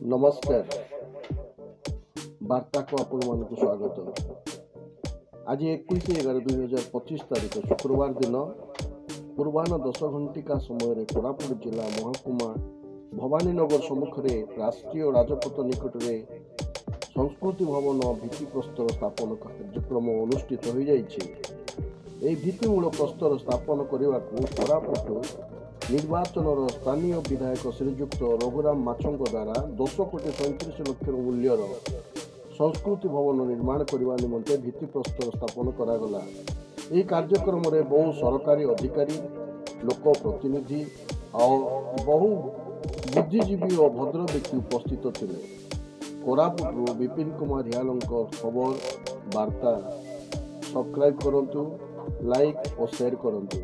नमस्कार वार्ता को आपण स्वागत। आज 21/11/2025 तारीख शुक्रवार दिन पूर्वाह्न 10 घंटिका समय कोरापुट जिला महाकुमा भवानीनगर सम्मुख राष्ट्रीय राजपथ निकट में संस्कृति भवन भित्तिप्रस्तर स्थापन कार्यक्रम अनुष्ठित हो जाइए। भित्तिमूल प्रस्तर स्थापन करने को कोरापुट निर्वाचन स्थानीय विधायक श्रीजुक्त रघुराम माछों द्वारा 10,37,00,000 मूल्यर संस्कृति भवन निर्माण करने निमंते भित्तिप्रस्तर स्थापन करागला। यह कार्यक्रम में बहु सरकारी अधिकारी लोक प्रतिनिधि और बहु बुद्धिजीवी और भद्र व्यक्ति उपस्थित थे। कोरापुट विपिन कुमार ह्याल खबर वार्ता सब्सक्राइब करंतु, लाइक और शेयर करंतु।